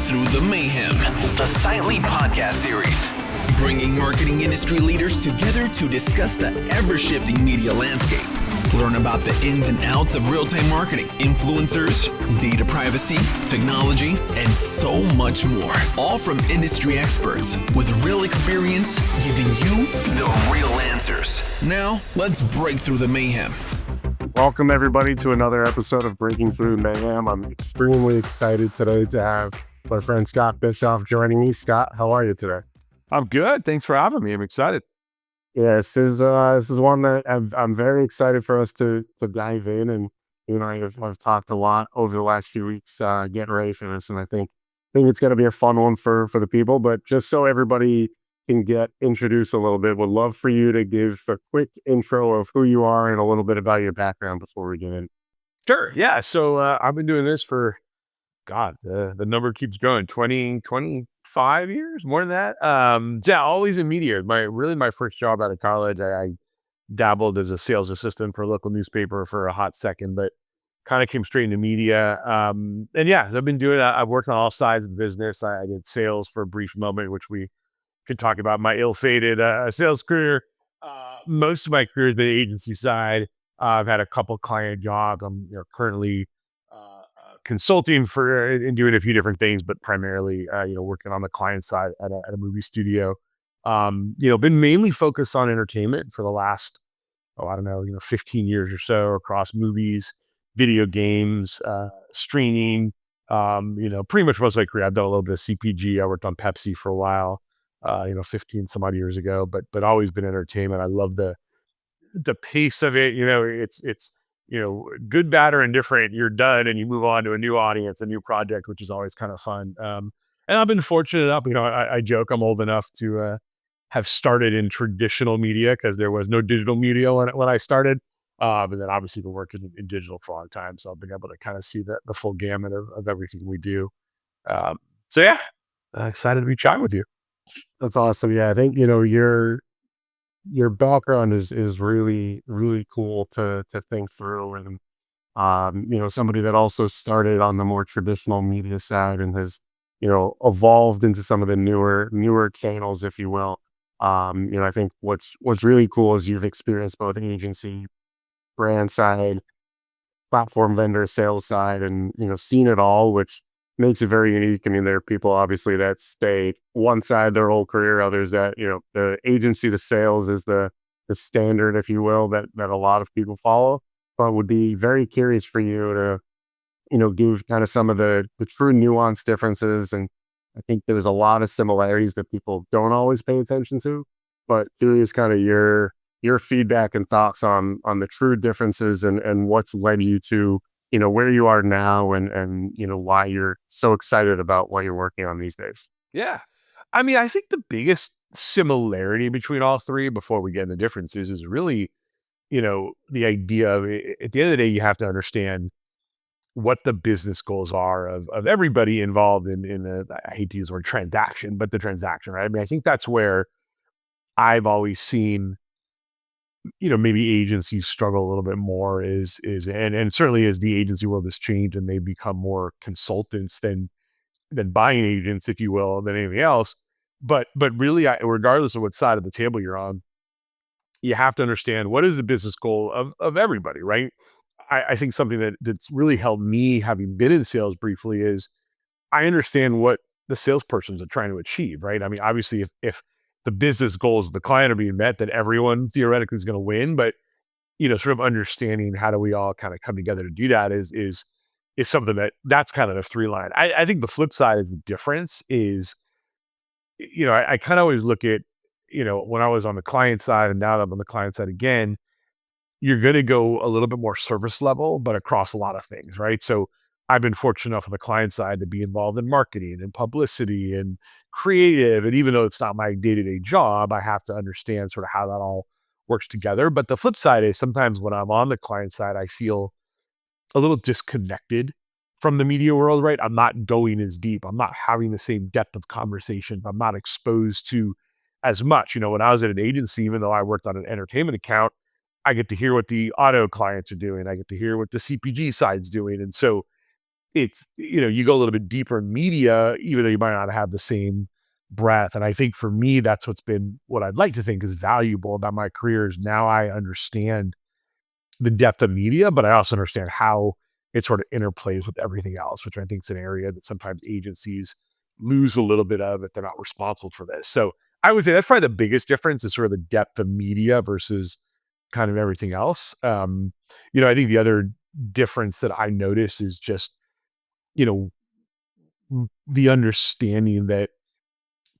Through the Mayhem, the Silently podcast series, bringing marketing industry leaders together to discuss the ever-shifting media landscape. Learn about the ins and outs of real-time marketing, influencers, data privacy, technology, and so much more. All from industry experts with real experience, giving you the real answers. Now, let's break through the mayhem. Welcome, everybody, to another episode of Breaking Through Mayhem. I'm extremely excited today to have my friend Scott Bischoff joining me. Scott, how are you today? I'm good. Thanks for having me. I'm excited. Yeah, this is one that I'm very excited for us to dive in. And you and I have talked a lot over the last few weeks getting ready for this. And I think it's going to be a fun one for the people. But just so everybody can get introduced a little bit, would love for you to give a quick intro of who you are and a little bit about your background before we get in. Sure. Yeah. So I've been doing this for, the number keeps growing, 25 years, more than that. Yeah, always in media. My first job out of college, I dabbled as a sales assistant for a local newspaper for a hot second, but kind of came straight into media. And yeah, so I've been doing, I've worked on all sides of the business. I did sales for a brief moment, which we could talk about my ill-fated sales career. Most of my career has been agency side. I've had a couple client jobs. I'm currently consulting for and doing a few different things, but primarily working on the client side at a movie studio. Been mainly focused on entertainment for the last 15 years or so across movies, video games, streaming. Pretty much most of my career. I've done a little bit of CPG. I worked on Pepsi for a while. 15 some odd years ago, but always been entertainment. I love the pace of it. It's good, bad, or indifferent. You're done and you move on to a new audience, a new project, which is always kind of fun. And I've been fortunate enough, I joke I'm old enough to have started in traditional media because there was no digital media when I started. And then obviously been working in digital for a long time. So I've been able to kind of see the full gamut of everything we do. Excited to be chatting with you. That's awesome. Yeah, I think your background is really, really cool to think through, and somebody that also started on the more traditional media side and has evolved into some of the newer channels, if you will. I think what's really cool is you've experienced both agency, brand side, platform vendor, sales side, and seen it all, which makes it very unique. I mean, there are people obviously that stay one side their whole career, others that, the agency to sales is the standard, if you will, that a lot of people follow. But would be very curious for you to, give kind of some of the true nuance differences. And I think there's a lot of similarities that people don't always pay attention to, but curious kind of your feedback and thoughts on the true differences and what's led you to where you are now and why you're so excited about what you're working on these days. Yeah. I mean, I think the biggest similarity between all three before we get into differences is really, the idea of at the end of the day, you have to understand what the business goals are of everybody involved in I hate to use the word transaction, but the transaction, right? I mean, I think that's where I've always seen maybe agencies struggle a little bit more and certainly as the agency world has changed and they become more consultants than buying agents, if you will, than anything else. But really, regardless of what side of the table you're on, you have to understand what is the business goal of everybody, right? I think something that's really helped me, having been in sales briefly, is I understand what the salespersons are trying to achieve, right? I mean, obviously, if the business goals of the client are being met, then everyone theoretically is going to win. But sort of understanding how do we all kind of come together to do that is something that's kind of the three line. I think the flip side is the difference is, I kind of always look at, when I was on the client side and now that I'm on the client side again, you're going to go a little bit more service level, but across a lot of things, right? So I've been fortunate enough on the client side to be involved in marketing and publicity and creative. And even though it's not my day-to-day job, I have to understand sort of how that all works together. But the flip side is sometimes when I'm on the client side, I feel a little disconnected from the media world, right? I'm not going as deep. I'm not having the same depth of conversations. I'm not exposed to as much. When I was at an agency, even though I worked on an entertainment account, I get to hear what the auto clients are doing. I get to hear what the CPG side's doing. And so it's, you go a little bit deeper in media, even though you might not have the same breadth. And I think for me, that's what's been what I'd like to think is valuable about my career is now I understand the depth of media, but I also understand how it sort of interplays with everything else, which I think is an area that sometimes agencies lose a little bit of if they're not responsible for this. So I would say that's probably the biggest difference is sort of the depth of media versus kind of everything else. I think the other difference that I notice is just, you know, the understanding that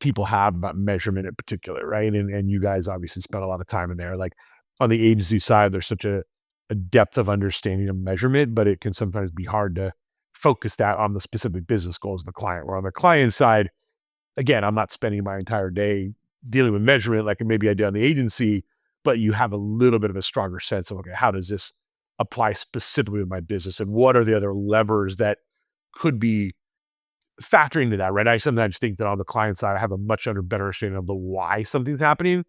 people have about measurement in particular, right? And you guys obviously spent a lot of time in there. Like on the agency side, there's such a depth of understanding of measurement, but it can sometimes be hard to focus that on the specific business goals of the client. Where on the client side, again, I'm not spending my entire day dealing with measurement like maybe I did on the agency, but you have a little bit of a stronger sense of, okay, how does this apply specifically to my business? And what are the other levers that could be factoring into that, right? I sometimes think that on the client side, I have a much better understanding of the why something's happening,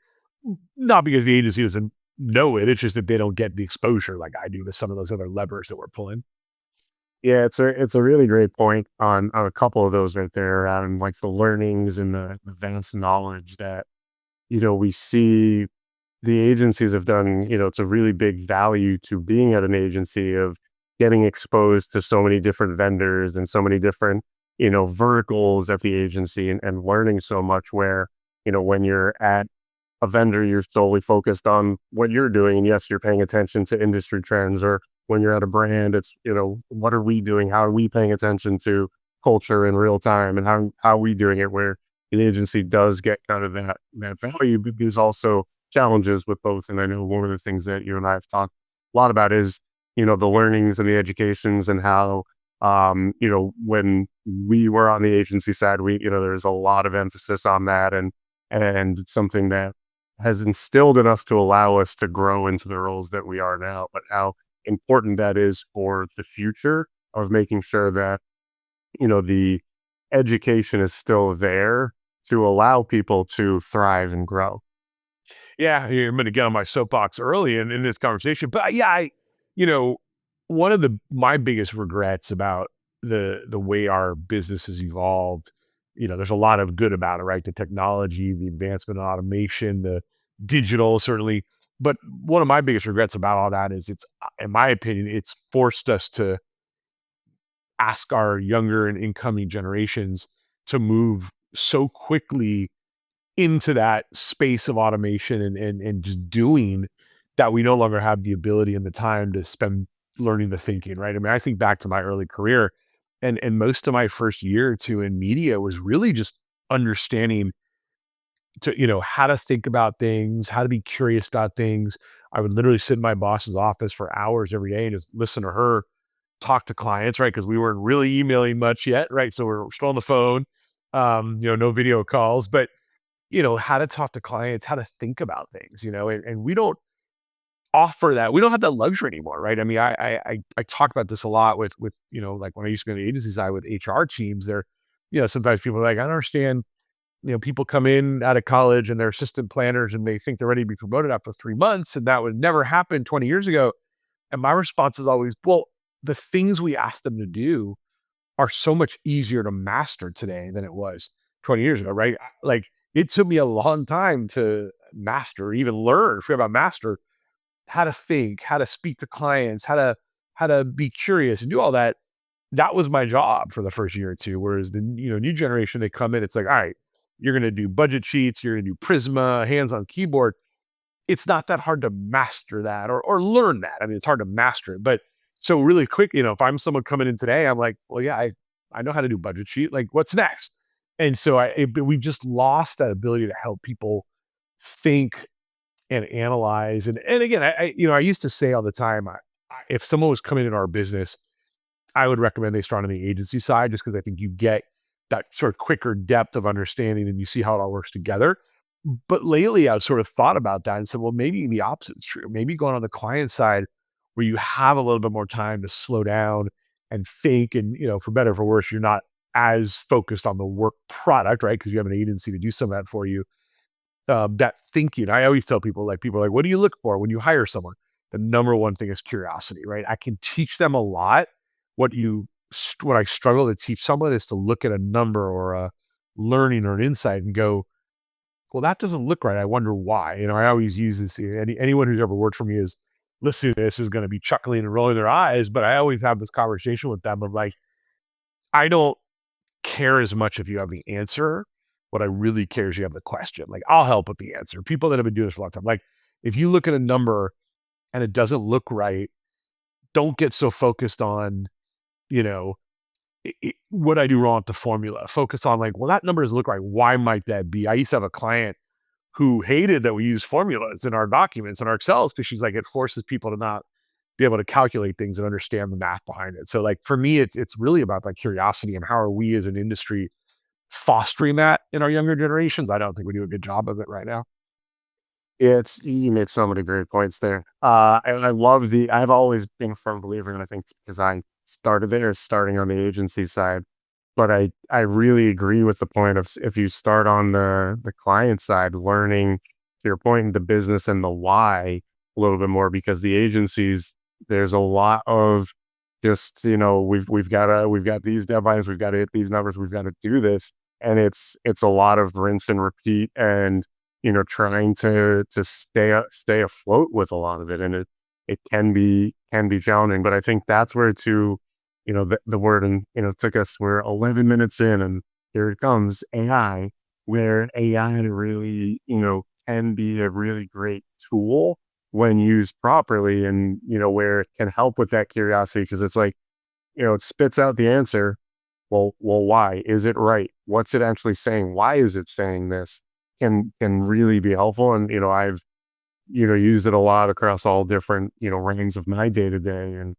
not because the agency doesn't know it. It's just that they don't get the exposure like I do to some of those other levers that we're pulling. Yeah, it's a really great point on a couple of those right there around like the learnings and the vast knowledge that, we see the agencies have done. It's a really big value to being at an agency of getting exposed to so many different vendors and so many different, verticals at the agency and learning so much where, when you're at a vendor, you're solely focused on what you're doing. And yes, you're paying attention to industry trends, or when you're at a brand, it's, what are we doing? How are we paying attention to culture in real time? And how are we doing it where the agency does get kind of that value, but there's also challenges with both. And I know one of the things that you and I have talked a lot about is, the learnings and the educations and how, when we were on the agency side, there's a lot of emphasis on that. And it's something that has instilled in us to allow us to grow into the roles that we are now, but how important that is for the future of making sure that, the education is still there to allow people to thrive and grow. Yeah, I'm going to get on my soapbox early in this conversation, but yeah, you know, one of my biggest regrets about the way our business has evolved, there's a lot of good about it, right? The technology, the advancement in automation, the digital, certainly. But one of my biggest regrets about all that is in my opinion, it's forced us to ask our younger and incoming generations to move so quickly into that space of automation and just doing that we no longer have the ability and the time to spend learning the thinking, right? I mean, I think back to my early career and most of my first year or two in media was really just understanding how to think about things, how to be curious about things. I would literally sit in my boss's office for hours every day and just listen to her talk to clients, right? Because we weren't really emailing much yet, right? So we're still on the phone, no video calls, but how to talk to clients, how to think about things, and we don't offer that. We don't have that luxury anymore, right? I mean, I talk about this a lot with like when I used to go to the agency side with HR teams. They're, sometimes people are like, I don't understand. People come in out of college and they're assistant planners and they think they're ready to be promoted after 3 months, and that would never happen 20 years ago. And my response is always, well, the things we ask them to do are so much easier to master today than it was 20 years ago, right? Like it took me a long time to master, even learn, forget about master, how to think, how to speak to clients, how to be curious and do all that. That was my job for the first year or two. Whereas the new generation, they come in, it's like, all right, you're gonna do budget sheets, you're gonna do Prisma, hands on keyboard. It's not that hard to master that or learn that. I mean, it's hard to master it, but so really quick, if I'm someone coming in today, I'm like, well, yeah, I know how to do budget sheet. Like, what's next? And so we just lost that ability to help people think and analyze. And again, I used to say all the time, if someone was coming into our business, I would recommend they start on the agency side, just because I think you get that sort of quicker depth of understanding and you see how it all works together. But lately, I've sort of thought about that and said, well, maybe the opposite is true. Maybe going on the client side where you have a little bit more time to slow down and think, and for better or for worse, you're not as focused on the work product, right? Because you have an agency to do some of that for you. That thinking, I always tell people, people are like, what do you look for when you hire someone? The number one thing is curiosity, right? I can teach them a lot. What you what I struggle to teach someone is to look at a number or a learning or an insight and go, well, that doesn't look right. I wonder why. I always use this. Anyone who's ever worked for me is listening to this is going to be chuckling and rolling their eyes, but I always have this conversation with them of like, I don't care as much if you have the answer. What I really care is you have the question. Like, I'll help with the answer. People that have been doing this for a long time. Like, if you look at a number and it doesn't look right, don't get so focused on, you know, what I do wrong with the formula. Focus on like, well, that number doesn't look right. Why might that be? I used to have a client who hated that we use formulas in our documents and our Excels because she's like, it forces people to not be able to calculate things and understand the math behind it. So like for me, it's really about like curiosity and how are we as an industry fostering that in our younger generations. I don't think we do a good job of it right now. You made so many great points there. I love I've always been a firm believer, and I think it's because I started there, starting on the agency side. But I really agree with the point of if you start on the client side, learning to your point, the business and the why a little bit more, because the agencies, there's a lot of just, we've got these deadlines, we've got to hit these numbers, we've got to do this. And it's a lot of rinse and repeat and, trying to stay afloat with a lot of it. And it can be challenging, but I think that's where the word, and, we're 11 minutes in and here it comes, AI, where AI really, can be a really great tool when used properly, and, where it can help with that curiosity. Because it's like, it spits out the answer. Well, why? Is it right? What's it actually saying? Why is it saying this? Can really be helpful. And, I've, used it a lot across all different, ranges of my day to day, and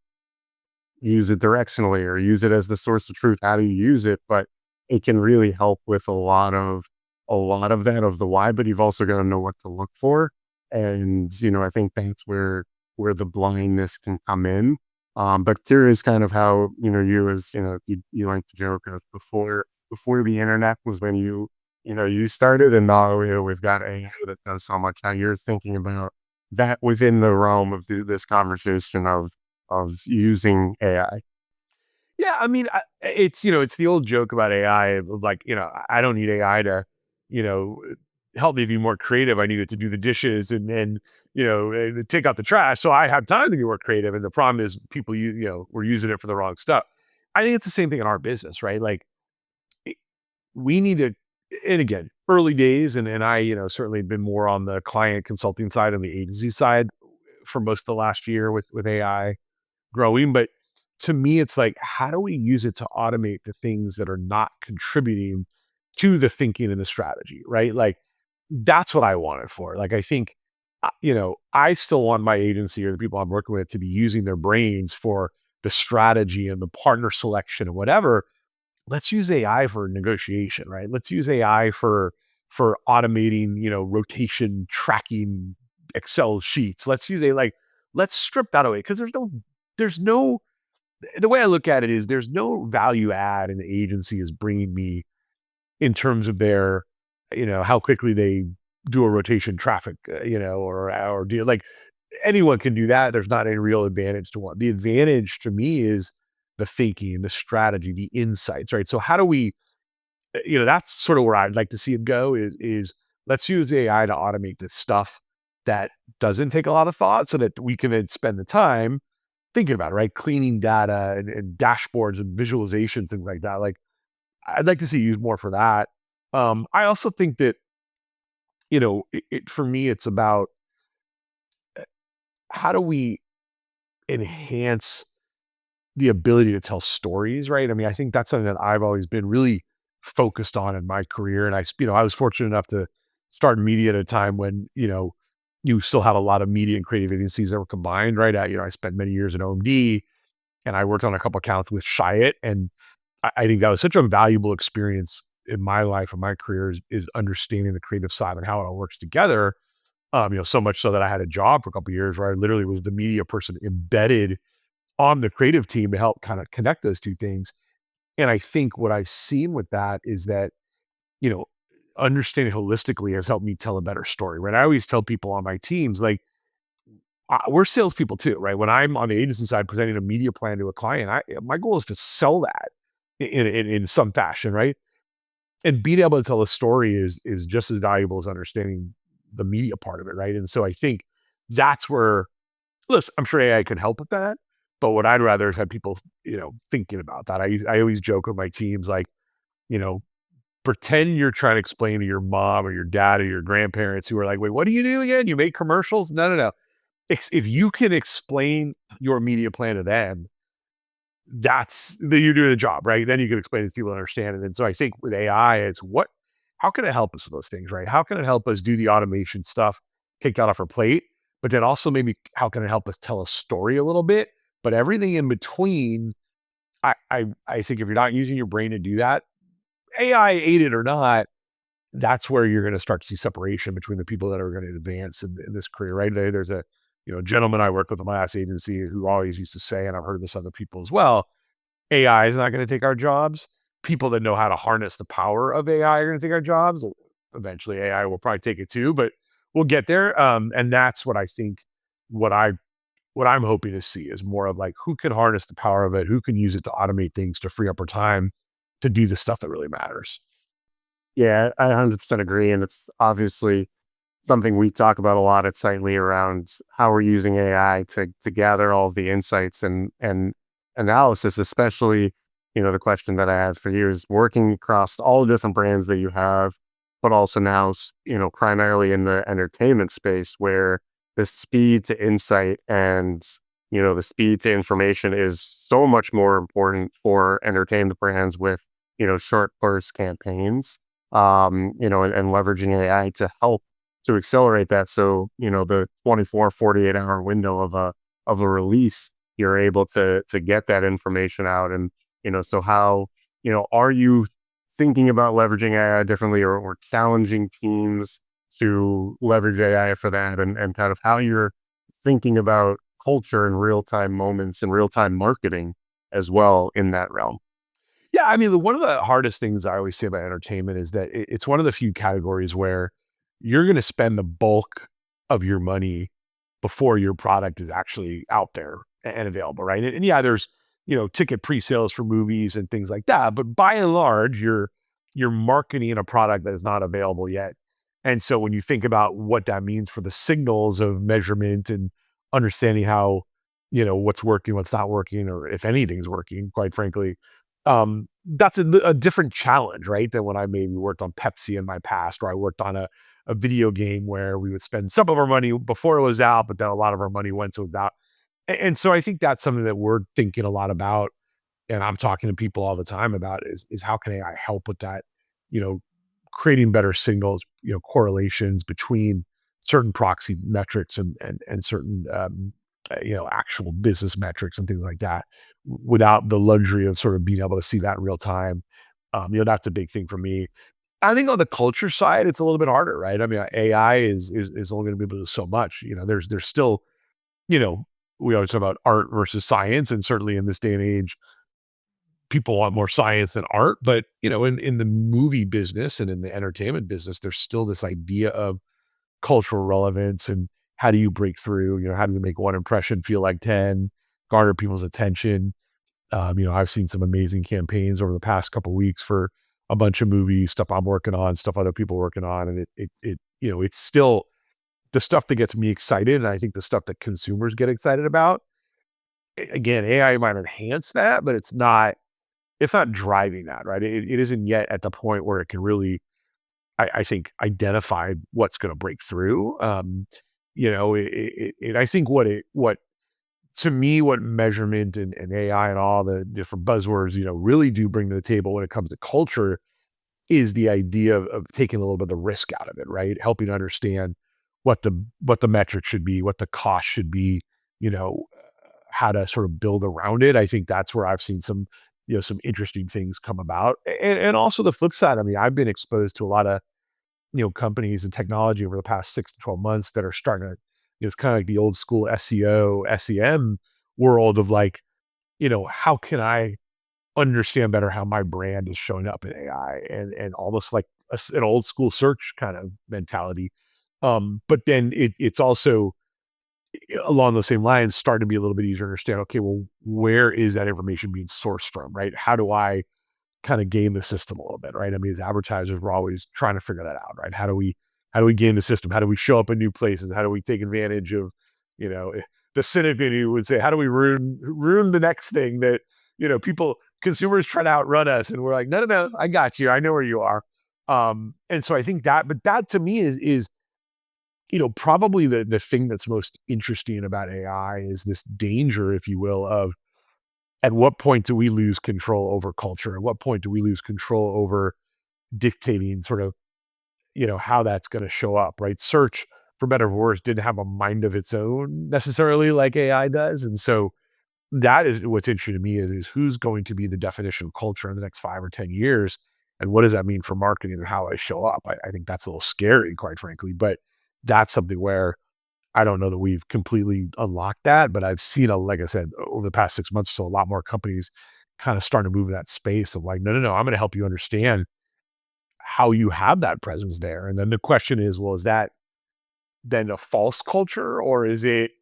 use it directionally or use it as the source of truth. How do you use it? But it can really help with a lot of that, of the why, but you've also got to know what to look for. And, I think that's where the blindness can come in. But curious kind of how, you as, you like to joke of before the internet was when you started, and now, we've got AI that does so much. How you're thinking about that within the realm of this conversation of using AI. Yeah, I mean, it's the old joke about AI of like, I don't need AI to, you know, help me be more creative. I need it to do the dishes and take out the trash. So I have time to be more creative. And the problem is people, we're using it for the wrong stuff. I think it's the same thing in our business, right? Like it- we need to, and again, early days, and I, certainly been more on the client consulting side and the agency side for most of the last year with AI growing. But to me, it's like, how do we use it to automate the things that are not contributing to the thinking and the strategy, right? Like, that's what I want it for. Like, I think, I still want my agency or the people I'm working with to be using their brains for the strategy and the partner selection and whatever. Let's use AI for negotiation, right? Let's use AI for automating, rotation tracking Excel sheets. Let's use let's strip that away because there's no the way I look at it is there's no value add an agency is bringing me in terms of their, how quickly they do a rotation traffic, or do like anyone can do that. There's not any real advantage to one. The advantage to me is the thinking, the strategy, the insights, right? So how do we, that's sort of where I'd like to see it go is let's use AI to automate this stuff that doesn't take a lot of thought so that we can then spend the time thinking about it, right? Cleaning data and dashboards and visualizations, things like that. Like, I'd like to see used more for that. I also think that, for me, it's about how do we enhance the ability to tell stories, right? I mean, I think that's something that I've always been really focused on in my career. And I was fortunate enough to start media at a time when, you still had a lot of media and creative agencies that were combined, right? I spent many years at OMD and I worked on a couple accounts with Chiat. And I think that was such a valuable experience in my life and my career is understanding the creative side and how it all works together. So much so that I had a job for a couple of years where I literally was the media person embedded on the creative team to help kind of connect those two things. And I think what I've seen with that is that, you know, understanding holistically has helped me tell a better story, right? I always tell people on my teams, like, we're salespeople too, right? When I'm on the agency side presenting a media plan to a client, my goal is to sell that in some fashion, right? And being able to tell a story is just as valuable as understanding the media part of it, right? And so I think that's where, listen, I'm sure AI could help with that, but what I'd rather is have people, thinking about that. I always joke with my teams, like, you know, pretend you're trying to explain to your mom or your dad or your grandparents who are like, wait, what do you do again? You make commercials? No, no, no. If you can explain your media plan to them, you're doing a job, right? Then you can explain it to people and understand it. And so I think with AI, how can it help us with those things, right? How can it help us do the automation stuff, take that off our plate? But then also maybe how can it help us tell a story a little bit? But everything in between, I think if you're not using your brain to do that, AI aided or not, that's where you're going to start to see separation between the people that are going to advance in this career, right? There's a gentleman I worked with in my last agency who always used to say, and I've heard this other people as well, AI is not going to take our jobs. People that know how to harness the power of AI are going to take our jobs. Eventually, AI will probably take it too, but we'll get there. And that's what I think. What I what I'm hoping to see is more of like who can harness the power of it, who can use it to automate things to free up our time to do the stuff that really matters. Yeah, I 100% agree. And it's obviously something we talk about a lot at Sightly around how we're using AI to gather all of the insights and analysis, especially, the question that I had for you is working across all the different brands that you have, but also now, primarily in the entertainment space where the speed to insight and, the speed to information is so much more important for entertainment brands with, short burst campaigns, and leveraging AI to help to accelerate that. So, the 24, 48-hour window of a release, you're able to get that information out. And, so how, are you thinking about leveraging AI differently or challenging teams to leverage AI for that and kind of how you're thinking about culture and real-time moments and real-time marketing as well in that realm? Yeah, I mean, one of the hardest things I always say about entertainment is that it's one of the few categories where you're going to spend the bulk of your money before your product is actually out there and available, right? And yeah, there's ticket pre-sales for movies and things like that, but by and large, you're marketing a product that is not available yet. And so when you think about what that means for the signals of measurement and understanding how what's working, what's not working, or if anything's working, quite frankly, that's a different challenge, right? Than when I maybe worked on Pepsi in my past, or I worked on a video game where we would spend some of our money before it was out, but then a lot of our money went to it was out. And so I think that's something that we're thinking a lot about, and I'm talking to people all the time about is how can AI help with that, you know, creating better signals, correlations between certain proxy metrics and certain actual business metrics and things like that without the luxury of sort of being able to see that in real time. That's a big thing for me. I think on the culture side, it's a little bit harder, right? I mean, AI is only going to be able to do so much. There's still, you know, we always talk about art versus science, and certainly in this day and age, people want more science than art. But in the movie business and in the entertainment business, there's still this idea of cultural relevance and how do you break through? How do you make one impression feel like 10, garner people's attention? I've seen some amazing campaigns over the past couple of weeks for a bunch of movies, stuff I'm working on, stuff other people working on. And it's still the stuff that gets me excited. And I think the stuff that consumers get excited about, again, AI might enhance that, but it's not driving that, right? It isn't yet at the point where it can really, I think, identify what's going to break through. I think what to me, what measurement and AI and all the different buzzwords, really do bring to the table when it comes to culture is the idea of taking a little bit of the risk out of it, right? Helping understand what the metric should be, what the cost should be, you know, how to sort of build around it. I think that's where I've seen some interesting things come about. And also the flip side, I mean, I've been exposed to a lot of, companies and technology over the past 6 to 12 months that are starting to, it's kind of like the old school SEO, SEM world of like, how can I understand better how my brand is showing up in AI and almost like an old school search kind of mentality. But then it's also along those same lines, starting to be a little bit easier to understand, okay, well, where is that information being sourced from, right? How do I kind of game the system a little bit, right? I mean, as advertisers, we're always trying to figure that out, right? How do we game the system? How do we show up in new places? How do we take advantage of, the cynic in you would say, how do we ruin the next thing that, consumers try to outrun us, and we're like, no, no, no, I got you. I know where you are. And so I think but that to me is probably the thing that's most interesting about AI is this danger, if you will, of at what point do we lose control over culture? At what point do we lose control over dictating sort of, how that's going to show up, right? Search, for better or worse, didn't have a mind of its own necessarily like AI does. And so that is what's interesting to me is who's going to be the definition of culture in the next 5 or 10 years. And what does that mean for marketing and how I show up? I think that's a little scary, quite frankly, but that's something where I don't know that we've completely unlocked that, but I've seen, like I said, over the past 6 months, so a lot more companies kind of starting to move in that space of like, no, no, no, I'm going to help you understand how you have that presence there. And then the question is, well, is that then a false culture or is it,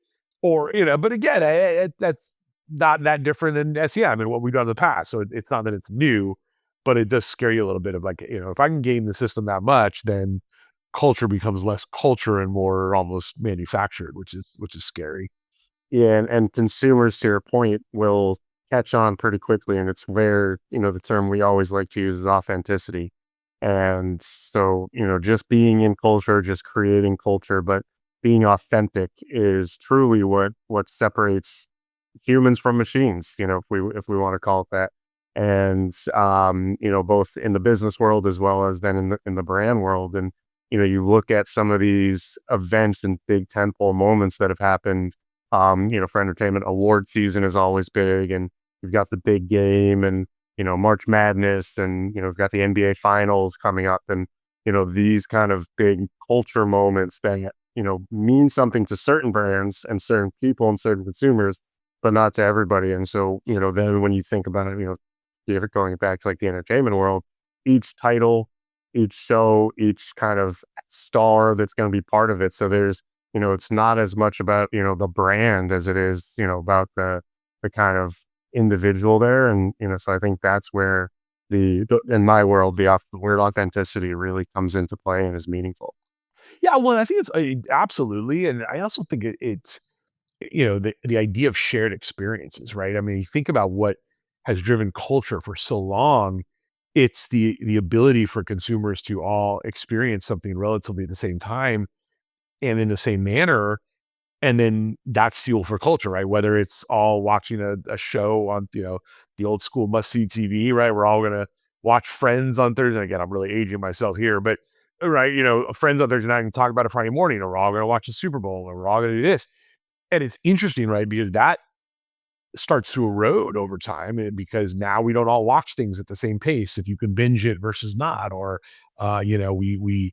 but again, that's not that different than SEM and what we've done in the past. So it's not that it's new, but it does scare you a little bit of like, if I can game the system that much, then culture becomes less culture and more almost manufactured, which is scary. Yeah, and consumers, to your point, will catch on pretty quickly, and it's where, the term we always like to use is authenticity. And so, just being in culture, just creating culture, but being authentic is truly what separates humans from machines, if we want to call it that. And both in the business world as well as then in the brand world. And you look at some of these events and big tentpole moments that have happened. For entertainment, award season is always big, and you've got the big game, and March Madness, and we've got the NBA Finals coming up, and these kind of big culture moments that mean something to certain brands and certain people and certain consumers, but not to everybody. And so then when you think about it, if going back to like the entertainment world, each title, each show, each kind of star that's going to be part of it. So there's, it's not as much about, the brand as it is, about the kind of individual there. And, so I think that's where in my world, the word authenticity really comes into play and is meaningful. Yeah, well, I think it's absolutely. And I also think it's, the idea of shared experiences, right? I mean, you think about what has driven culture for so long. It's the ability for consumers to all experience something relatively at the same time and in the same manner. And then that's fuel for culture, right? Whether it's all watching a show on, the old school must-see TV, right? We're all going to watch Friends on Thursday. Again, I'm really aging myself here, but right, Friends on Thursday night and talk about it Friday morning, or we're all going to watch the Super Bowl, or we're all going to do this. And it's interesting, right? Because that starts to erode over time, and because now we don't all watch things at the same pace. If you can binge it versus not, or we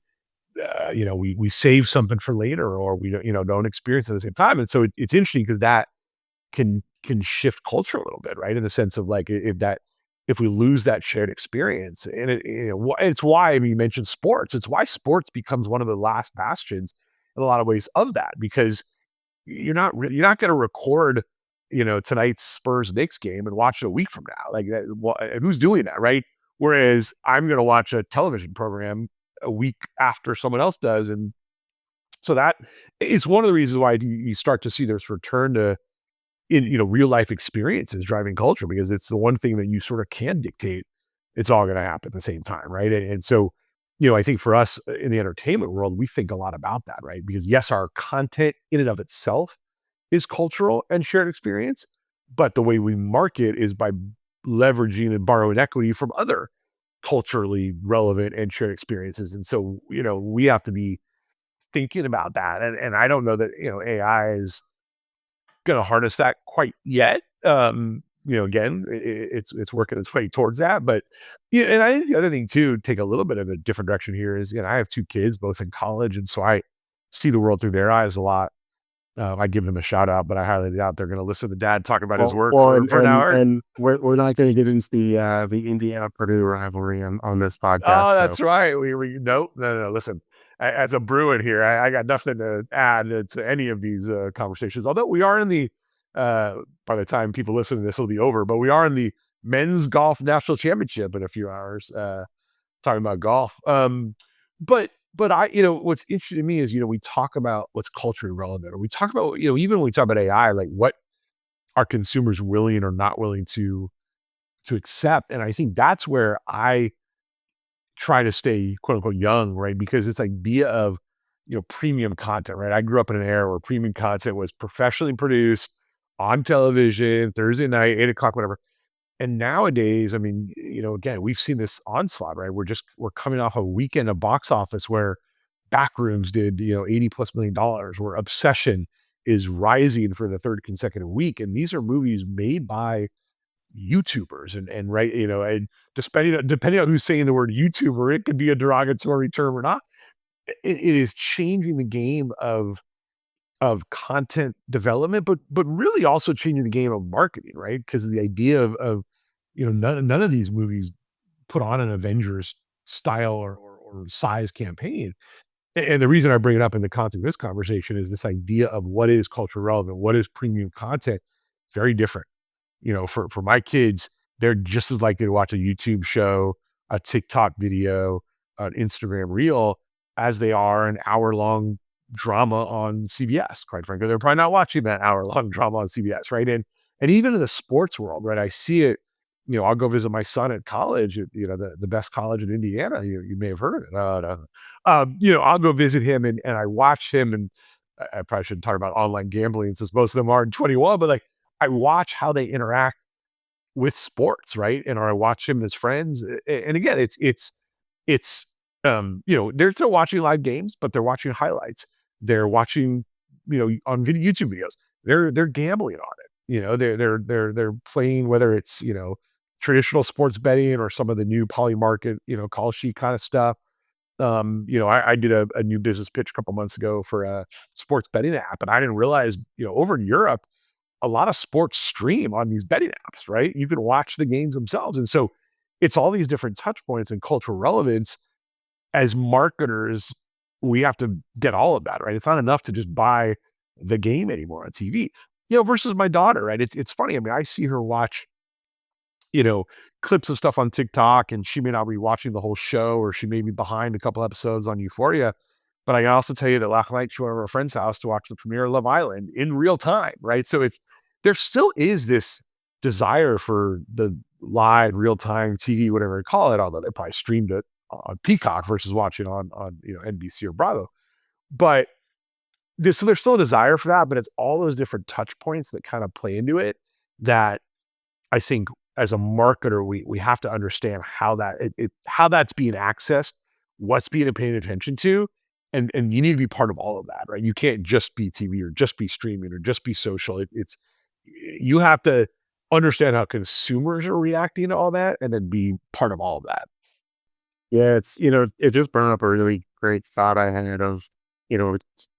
save something for later, or we don't experience it at the same time. And so it's interesting because that can shift culture a little bit, right? In the sense of like if we lose that shared experience, and it's why, I mean, you mentioned sports. It's why sports becomes one of the last bastions in a lot of ways of that, because you're not going to record tonight's Spurs Knicks game and watch it a week from now. Like that, who's doing that, right? Whereas I'm going to watch a television program a week after someone else does, and so that it's one of the reasons why you start to see this return to real life experiences driving culture, because it's the one thing that you sort of can dictate. It's all going to happen at the same time, right? And so I think for us in the entertainment world, we think a lot about that, right? Because yes, our content in and of itself is cultural and shared experience, but the way we market is by leveraging and borrowing equity from other culturally relevant and shared experiences. And so, we have to be thinking about that. And I don't know that, AI is going to harness that quite yet. Again, it's working its way towards that. But yeah, and I think the other thing too, take a little bit of a different direction here is, I have 2 kids, both in college. And so I see the world through their eyes a lot. I give them a shout out, but I highly doubt they're going to listen to dad talk about his work for an hour. And we're not going to get into the Indiana Purdue rivalry on this podcast. Oh, that's right. We no. Listen, as a Bruin here, I got nothing to add to any of these conversations. Although we are in the, by the time people listen to this, will be over. But we are in the men's golf national championship in a few hours. Talking about golf. But what's interesting to me is, we talk about what's culturally relevant, or we talk about, even when we talk about AI, like what are consumers willing or not willing to accept. And I think that's where I try to stay quote unquote young, right? Because this idea of, premium content, right? I grew up in an era where premium content was professionally produced on television, Thursday night, 8 o'clock, whatever. And nowadays, I mean, again, we've seen this onslaught, right? We're coming off a weekend of box office where Backrooms did, $80+ million, where Obsession is rising for the third consecutive week. And these are movies made by YouTubers and right, and depending on who's saying the word YouTuber, it could be a derogatory term or not. It is changing the game of content development, but really also changing the game of marketing, right? Because the idea of none of these movies put on an Avengers style or size campaign. And the reason I bring it up in the context of this conversation is this idea of what is culture relevant, what is premium content. Very different. For my kids, they're just as likely to watch a YouTube show, a TikTok video, an Instagram reel, as they are an hour-long drama on CBS, quite frankly. They're probably not watching that hour-long drama on CBS, right? And even in the sports world, right, I see it, I'll go visit my son at college, at, the best college in Indiana. You may have heard of it. No. I'll go visit him and I watch him, and I probably shouldn't talk about online gambling since most of them are in 21, but like, I watch how they interact with sports, right? And or I watch him and his friends. And again, they're still watching live games, but they're watching highlights. They're watching, on YouTube videos. They're gambling on it. They're playing, whether it's, traditional sports betting or some of the new poly market, call sheet kind of stuff. I did a new business pitch a couple months ago for a sports betting app, and I didn't realize, over in Europe, a lot of sports stream on these betting apps, right? You can watch the games themselves. And so it's all these different touch points and cultural relevance. As marketers, we have to get all of that, right? It's not enough to just buy the game anymore on TV, versus my daughter, right? It's funny. I mean, I see her watch, clips of stuff on TikTok, and she may not be watching the whole show, or she may be behind a couple episodes on Euphoria. But I can also tell you that last night she went over to a friend's house to watch the premiere of Love Island in real time, right? So there still is this desire for the live real time TV, whatever you call it, although they probably streamed it on Peacock versus watching on NBC or Bravo. But so there's still a desire for that, but it's all those different touch points that kind of play into it that I think as a marketer, we have to understand how how that's being accessed, what's being paid attention to, and you need to be part of all of that, right? You can't just be TV or just be streaming or just be social. You have to understand how consumers are reacting to all that, and then be part of all of that. Yeah, it just brought up a really great thought I had of,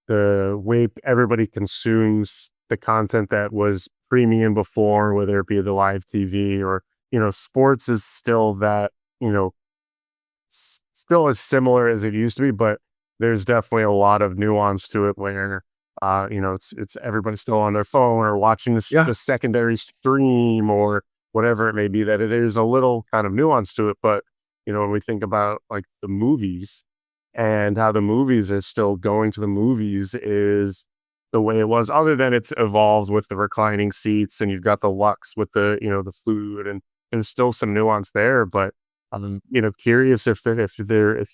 the way everybody consumes the content that was premium before, whether it be the live TV or, sports is still that, still as similar as it used to be, but there's definitely a lot of nuance to it where, it's everybody's still on their phone or watching the secondary stream or whatever it may be, that there's a little kind of nuance to it. But, when we think about like the movies and how the movies are still going to the movies is the way it was, other than it's evolved with the reclining seats and you've got the Lux with the, the food and still some nuance there. But I'm, curious if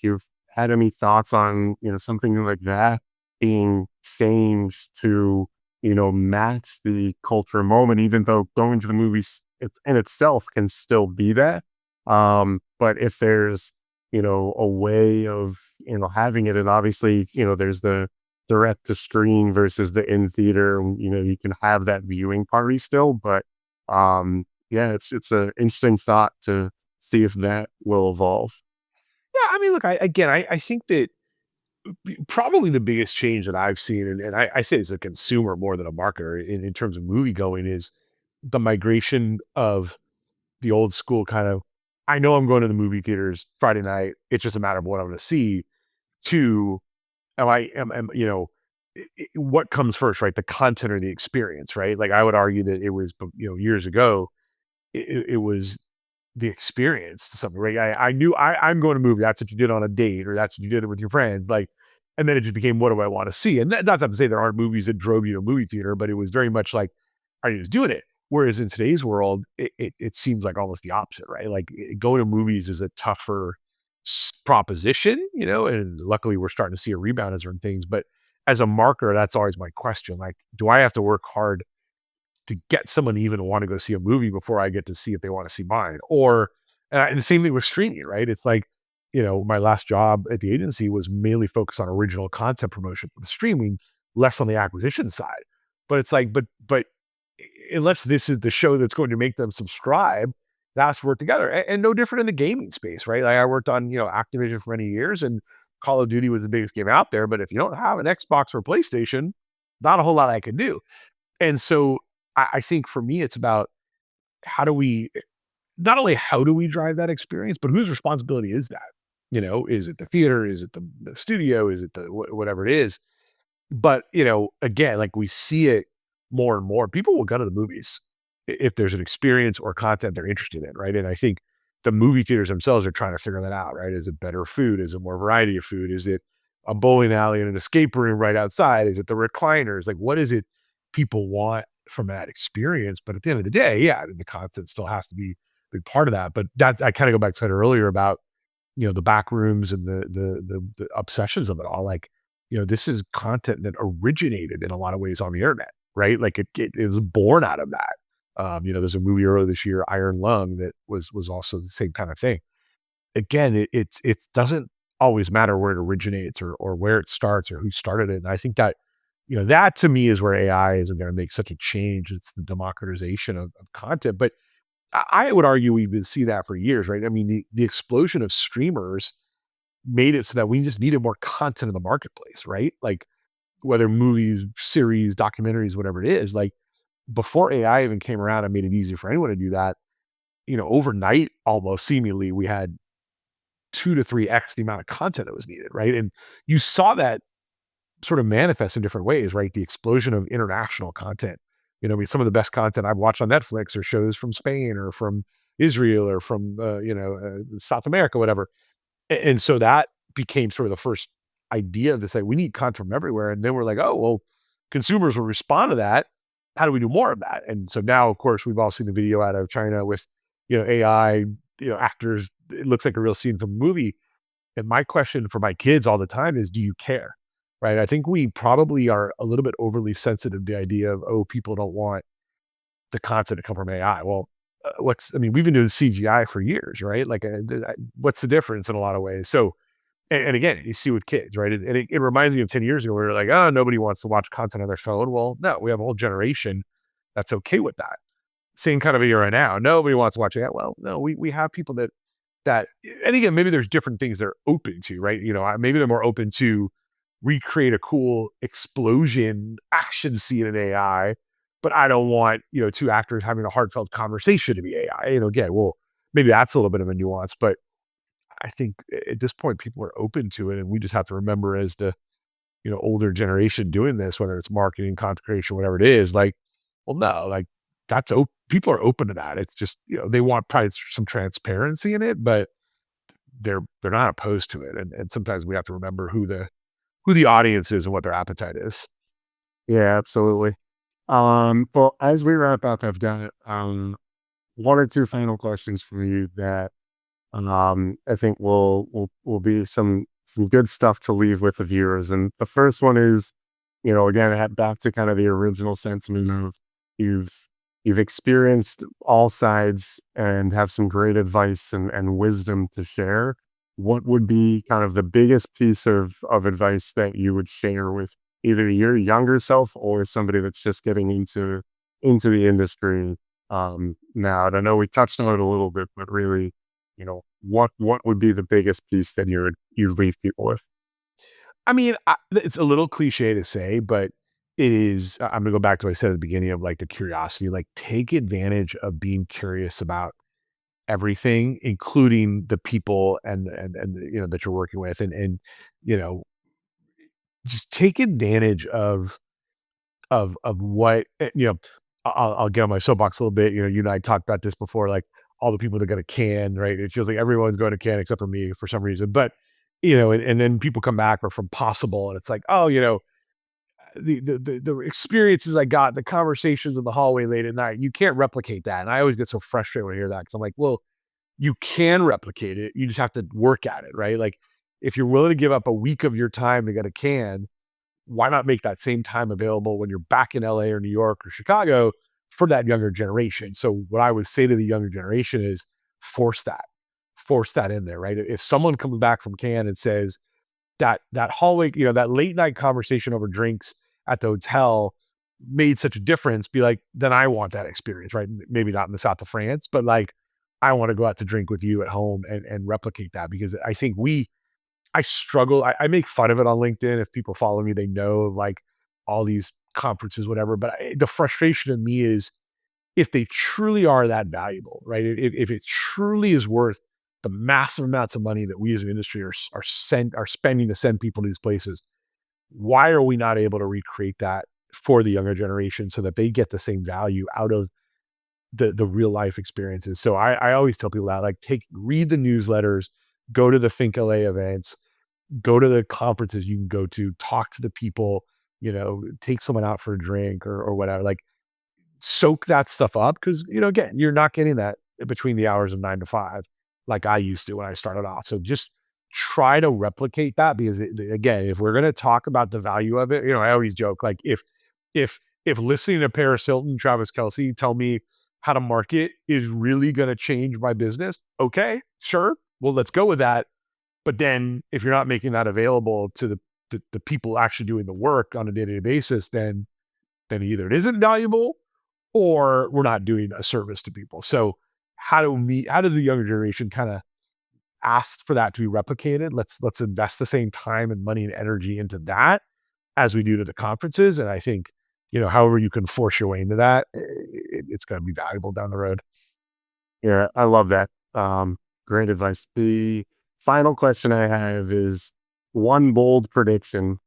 you've had any thoughts on, something like that being changed to, match the culture moment, even though going to the movies in itself can still be that. But if there's, a way of, having it, and obviously, there's the direct to stream versus the in theater, you can have that viewing party still, but, yeah, it's a interesting thought to see if that will evolve. Yeah, I mean, look, I think that probably the biggest change that I've seen, and I say as a consumer more than a marketer in terms of movie going, is the migration of the old school kind of, I know I'm going to the movie theaters Friday night, it's just a matter of what I'm going to see, to what comes first, right? The content or the experience, right? Like I would argue that it was, years ago, it was the experience to something, right? I knew I'm going to movie. That's what you did on a date, or that's what you did with your friends. Like, and then it just became, what do I want to see? And that's not to say there aren't movies that drove you to a movie theater, but it was very much like, are you just doing it? Whereas in today's world, it seems like almost the opposite, right? Like going to movies is a tougher proposition, and luckily we're starting to see a rebound as certain things. But as a marketer, that's always my question. Like, do I have to work hard to get someone to even want to go see a movie before I get to see if they want to see mine? Or, and the same thing with streaming, right? It's like, my last job at the agency was mainly focused on original content promotion for the streaming, less on the acquisition side. But it's like, but unless this is the show that's going to make them subscribe, that's work together. And no different in the gaming space, right? Like I worked on, Activision for many years, and Call of Duty was the biggest game out there. But if you don't have an Xbox or PlayStation, not a whole lot I can do. And so I think for me, it's about how do we, not only how do we drive that experience, but whose responsibility is that? Is it the theater? Is it the studio? Is it the whatever it is? But, again, like we see it more and more. People will go to the movies if there's an experience or content they're interested in, right? And I think the movie theaters themselves are trying to figure that out, right? Is it better food? Is it more variety of food? Is it a bowling alley and an escape room right outside? Is it the recliners? Like, what is it people want from that experience? But at the end of the day, yeah, the content still has to be a big part of that. But that I kind of go back to that earlier about the back rooms and the obsessions of it all. Like, this is content that originated in a lot of ways on the internet, right? Like it was born out of that. There's a movie earlier this year, Iron Lung, that was also the same kind of thing. Again, it doesn't always matter where it originates or where it starts or who started it. And I think that, that to me is where AI is going to make such a change. It's the democratization of content. But I would argue we've been seeing that for years, right? I mean, the explosion of streamers made it so that we just needed more content in the marketplace, right? Like whether movies, series, documentaries, whatever it is, like before AI even came around and made it easy for anyone to do that, overnight, almost seemingly, we had 2 to 3x the amount of content that was needed, right? And you saw that sort of manifest in different ways, right? The explosion of international content. I mean, some of the best content I've watched on Netflix are shows from Spain or from Israel or from, South America, whatever. And so that became sort of the first idea to say, we need content from everywhere. And then we're like, oh, well, consumers will respond to that. How do we do more of that? And so now, of course, we've all seen the video out of China with, AI, actors. It looks like a real scene from a movie. And my question for my kids all the time is, do you care? Right. I think we probably are a little bit overly sensitive to the idea of, oh, people don't want the content to come from AI. Well, we've been doing CGI for years, right? Like, what's the difference in a lot of ways? So, and again, you see with kids, right? And it reminds me of 10 years ago, where we were like, oh, nobody wants to watch content on their phone. Well, no, we have a whole generation that's okay with that. Same kind of era now. Nobody wants to watch it. Well, no, we have people that, and again, maybe there's different things they're open to, right? Maybe they're more open to recreate a cool explosion action scene in AI, but I don't want, two actors having a heartfelt conversation to be AI. Again, well, maybe that's a little bit of a nuance, but I think at this point people are open to it, and we just have to remember as the, older generation doing this, whether it's marketing, content creation, whatever it is, like, well, no, like people are open to that. It's just, they want probably some transparency in it, but they're not opposed to it. And sometimes we have to remember who the audience is and what their appetite is. Yeah, absolutely. Well, as we wrap up, I've got one or two final questions for you that I think will be some good stuff to leave with the viewers. And the first one is, again, back to kind of the original sentiment of you've experienced all sides and have some great advice and wisdom to share. What would be kind of the biggest piece of advice that you would share with either your younger self or somebody that's just getting into the industry now? And I know we touched on it a little bit, but really, what would be the biggest piece that you'd leave people with? I mean, it's a little cliche to say, but it is. I'm gonna go back to what I said at the beginning of like the curiosity. Like, take advantage of being curious about everything, including the people and that you're working with, and you know just take advantage of what, I'll get on my soapbox a little bit. You and I talked about this before, like all the people that got a can, right? It feels like everyone's going to can except for me for some reason. But, and then people come back or from Possible and it's like, oh, the experiences I got, the conversations in the hallway late at night, you can't replicate that. And I always get so frustrated when I hear that because I'm like, well, you can replicate it. You just have to work at it, right? Like if you're willing to give up a week of your time to get a can, why not make that same time available when you're back in LA or New York or Chicago for that younger generation? So what I would say to the younger generation is force that in there, right? If someone comes back from Cannes and says that hallway, that late night conversation over drinks at the hotel made such a difference, be like, then I want that experience, right? Maybe not in the south of France, but like, I want to go out to drink with you at home and replicate that because I think I struggle. I make fun of it on LinkedIn. If people follow me, they know like all these conferences, whatever. But the frustration in me is if they truly are that valuable, right? If it truly is worth the massive amounts of money that we as an industry are spending to send people to these places, why are we not able to recreate that for the younger generation so that they get the same value out of the real life experiences? So I always tell people that, like, read the newsletters, go to the Think LA events, go to the conferences you can go to, talk to the people, take someone out for a drink or whatever, like soak that stuff up. Cause again, you're not getting that between the hours of 9 to 5, like I used to when I started off. So just try to replicate that because again, if we're going to talk about the value of it, I always joke, like if listening to Paris Hilton, Travis Kelce tell me how to market is really going to change my business, okay, sure. Well, let's go with that. But then if you're not making that available to the people actually doing the work on a day-to-day basis, then either it isn't valuable or we're not doing a service to people. So how do the younger generation kind of ask for that to be replicated? Let's invest the same time and money and energy into that as we do to the conferences. And I think, however you can force your way into that, it's going to be valuable down the road. Yeah, I love that. Great advice. The final question I have is one bold prediction.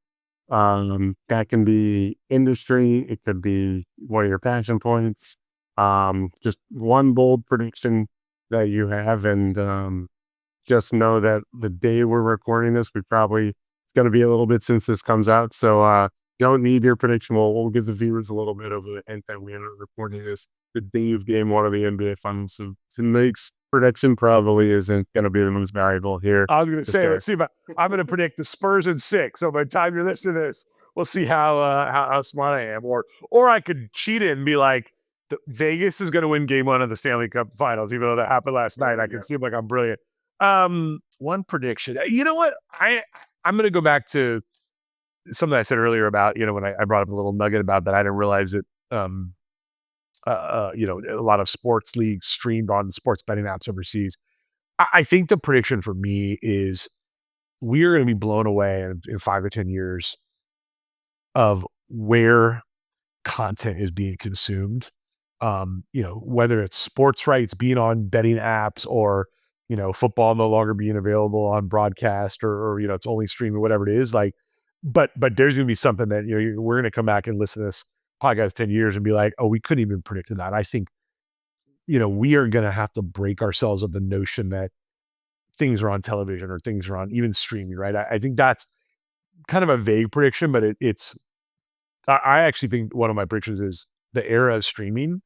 That can be industry. It could be one of your passion points. Just one bold prediction that you have. And just know that the day we're recording this, it's going to be a little bit since this comes out. So don't need your prediction. We'll give the viewers a little bit of a hint that we are recording this the day of game one of the NBA Finals. So tonight's prediction probably isn't going to be the most valuable here. I was going to say, let's see, I'm going to predict the Spurs in 6. So by the time you're listening to this, we'll see how smart I am. Or I could cheat it and be like, Vegas is going to win game 1 of the Stanley Cup Finals, even though that happened last night. I can seem like I'm brilliant. One prediction. You know what? I'm going to go back to something I said earlier about, when I brought up a little nugget about that. I didn't realize that, a lot of sports leagues streamed on sports betting apps overseas. I think the prediction for me is we are going to be blown away in 5 to 10 years of where content is being consumed. Whether it's sports rights being on betting apps or, football no longer being available on broadcast or it's only streaming, whatever it is, like, but there's going to be something that, we're going to come back and listen to this podcast 10 years and be like, oh, we couldn't even predict that. I think, we are going to have to break ourselves of the notion that things are on television or things are on even streaming, right? I think that's kind of a vague prediction, but I actually think one of my predictions is the era of streaming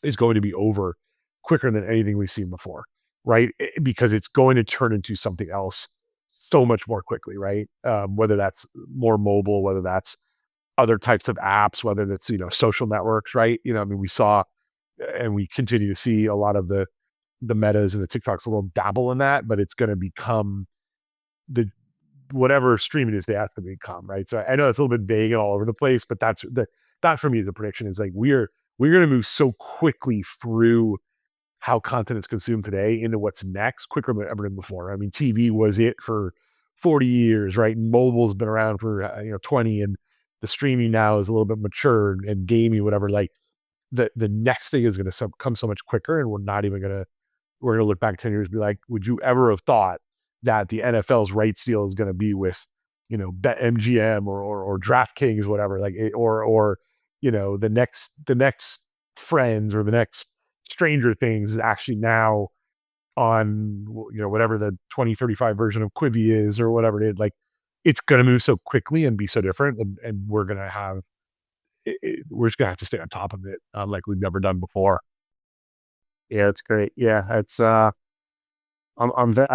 is going to be over quicker than anything we've seen before, right? Because it's going to turn into something else so much more quickly, right? Whether that's more mobile, whether that's other types of apps, whether that's, social networks, right? We saw and we continue to see a lot of the Metas and the TikToks of the world dabble in that, but it's going to become whatever streaming is they have to become, right? So I know it's a little bit vague and all over the place, but that for me is a prediction. Is like we're going to move so quickly through how content is consumed today into what's next quicker than ever before. I mean, TV was it for 40 years, right? And mobile's been around for 20, and the streaming now is a little bit mature and gaming, whatever. Like the next thing is going to come so much quicker, and we're going to look back 10 years and be like, would you ever have thought that the NFL's rights deal is going to be with, BetMGM or DraftKings, whatever, like or the next Friends or the next Stranger Things is actually now on whatever the 2035 version of Quibi is or whatever it is. Like, it's going to move so quickly and be so different, and we're going to have we're just going to have to stay on top of it like we've never done before. Yeah, it's great. Yeah, it's I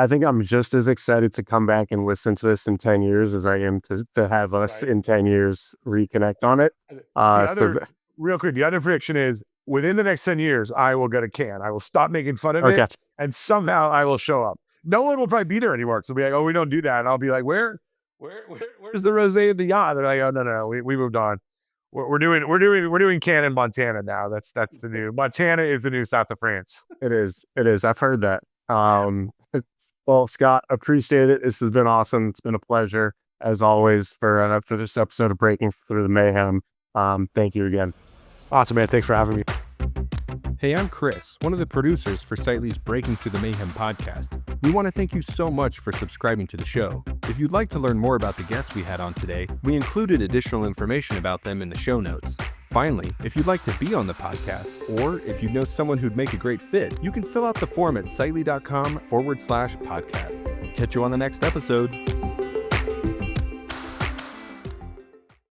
think I'm just as excited to come back and listen to this in 10 years as I am to have us in 10 years reconnect on it. Real quick, the other prediction is within the next 10 years, I will get a can. I will stop making fun of it, and somehow I will show up. No one will probably be there anymore. So they'll be like, oh, we don't do that. And I'll be like, where's the rosé and the yacht? They're like, oh, no, we moved on. We're doing can in Montana now. That's the new Montana is the new south of France. It is. I've heard that. Well, Scott, appreciate it. This has been awesome. It's been a pleasure as always for this episode of Breaking Through the Mayhem. Thank you again. Awesome, man. Thanks for having me. Hey, I'm Chris, one of the producers for Sightly's Breaking Through the Mayhem podcast. We want to thank you so much for subscribing to the show. If you'd like to learn more about the guests we had on today, we included additional information about them in the show notes. Finally, if you'd like to be on the podcast, or if you know someone who'd make a great fit, you can fill out the form at sightly.com/podcast. Catch you on the next episode.